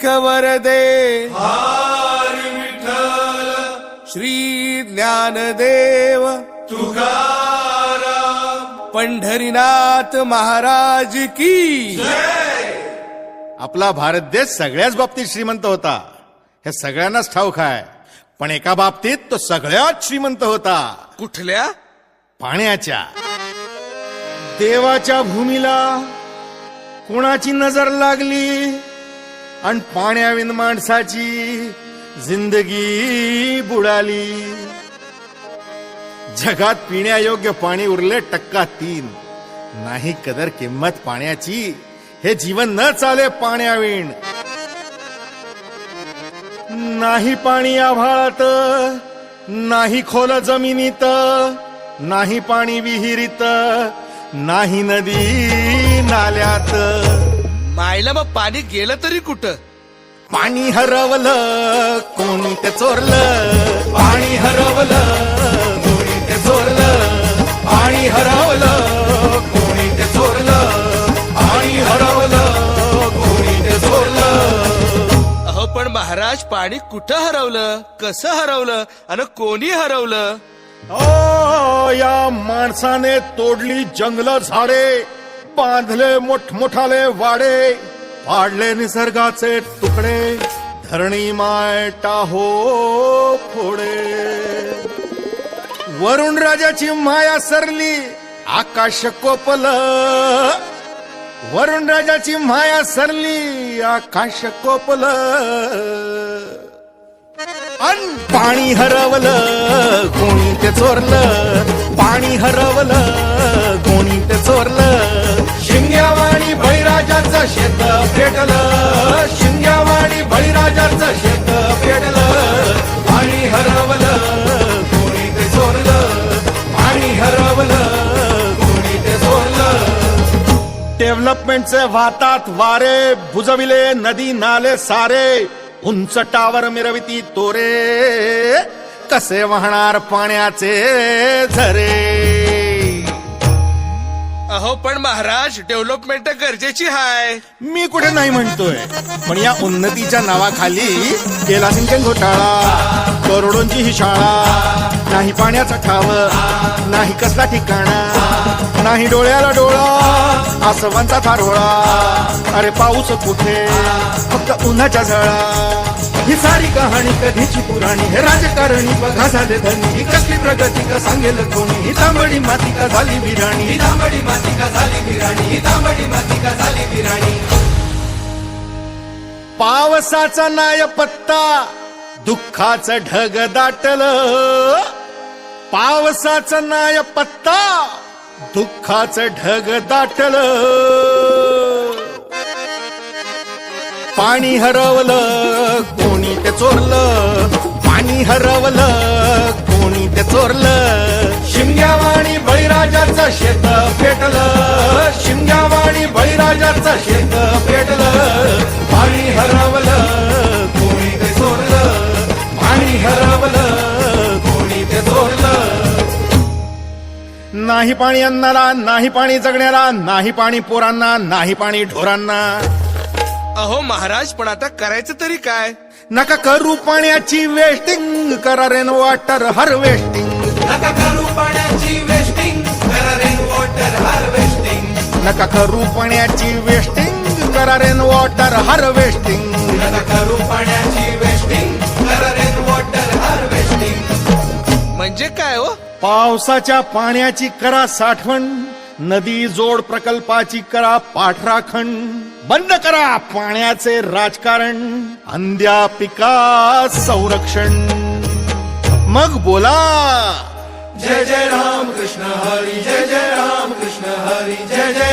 वरदे हरी विठ्ठल श्री ज्ञानदेव तुकाराम पंढरीनाथ महाराज की जय. आपला भारत देश सगळ्याच बाबतीत श्रीमंत होता, हे सगळ्यांनाच ठाऊक आहे. पण एका बाबतीत तो सगळ्यात श्रीमंत होता, कुठल्या? पाण्याच्या. देवाच्या भूमीला कोणाची नजर लागली आणि पाण्याविन माणसाची जिंदगी बुडाली. जगात पिण्यायोग्य पाणी उरले 3%. नाही कदर किंमत पाण्याची, हे जीवन न चाले पाण्याविण. नाही पाणी आभाळात, नाही खोल जमिनीत, नाही पाणी विहिरीत, नाही नदी नाल्यात. मायला मग पाणी गेलं तरी कुठं? पाणी हरवलं कोणी ते चोरलं, पाणी हरवलं कोणी ते चोरलं, पाणी हरवलं कोणी ते चोरलं, पाणी हरवलं कोणी ते चोरलं. अहो पण महाराज, पाणी कुठं हरवलं, कसं हरवलं आणि कोणी हरवलं? ओ या माणसाने तोडली जंगल झाडे, बांधले मोठमोठाले वाडे, पाडले निसर्गाचे तुकडे, धरणी माय टाहो फोडे. वरुण राजाची माया सरली, आकाश कोपलं. वरुण राजाची माया सरली, आकाश कोपलं. अन पाणी हरवलं कोणी ते चोरलं, पाणी हरवलं कोणी ते चोरलं. शिंग्यावाणी बळीराजाचं शेत पेटलं, शिंग्यावाणी बळीराजाचं शेत पेटलं. पाणी हरवलं कोणी ते चोरलं, पाणी हरवलं कोणी ते चोरलं. डेव्हलपमेंटचे वाहतात वारे, बुजविले नदी नाले सारे, उंच टावर मिरविती तोरे, कसे वाहणार पाण्याचे झरे. अहो पण महाराज, डेव्हलपमेंट गरजेची आहे. मी कुठे नाही म्हणतोय, पण या उन्नतीच्या नावाखाली केला सिंचन घोटाळा, करोडोंची ही शाळा. नाही पाण्याचा ठाव, नाही कसला ठिकाणा, नाही डोळ्याला डोळा, आसवांचा थारोळा. अरे पाऊस कुठे, फक्त उन्हाच्या झळा. ही सारी कहाणी कधीची पुराणी, हे राजकारणी बघा झाले धनी. ही कसली प्रगती का सांगेल कोणी, ही तांबडी माती का झाली विराणी, ही तांबडी माती का झाली विराणी, ही तांबडी माती का झाली विराणी. पावसाचा नाय पत्ता, दुःखाचं ढग दाटलं. पावसाचा नाय पत्ता, दुःखाचं ढग दाटलं. पाणी हरवलं कोणी ते चोरलं, पाणी हरवलं कोणी ते चोरलं. शिमग्यावाणी बळीराजाचं शेत पेटलं, शिमग्यावाणी बळीराजाचं शेत पेटलं. पाणी हरवलं कोणी ते चोरलं, पाणी हरवलं कोणी ते चोरलं. नाही पाणी अन्नाला, नाही पाणी जगण्याला, नाही पाणी पोरांना, नाही पाणी ढोरांना. अहो महाराज, पण आता करायचं तरी काय? नका करू पाण्याची वेस्टिंग, करा रेन वॉटर हार्वेस्टिंग. नका करू पाण्याची वेस्टिंग, करा रेन वॉटर हार्वेस्टिंग. नका करू पाण्याची वेस्टिंग, करा रेन वॉटर हार्वेस्टिंग. नका करू पाण्याची वेस्टिंग, करा रेन वॉटर हार्वेस्टिंग. म्हणजे काय हो? पावसाच्या पाण्याची करा साठवण, नदी जोड प्रकल्पाची करा पाठराखण. बंद करा पाण्याचे राजकारण, अंध्या पिका संरक्षण. मग बोला जय जय राम कृष्ण हरी, जय जय राम कृष्ण हरी, जय जय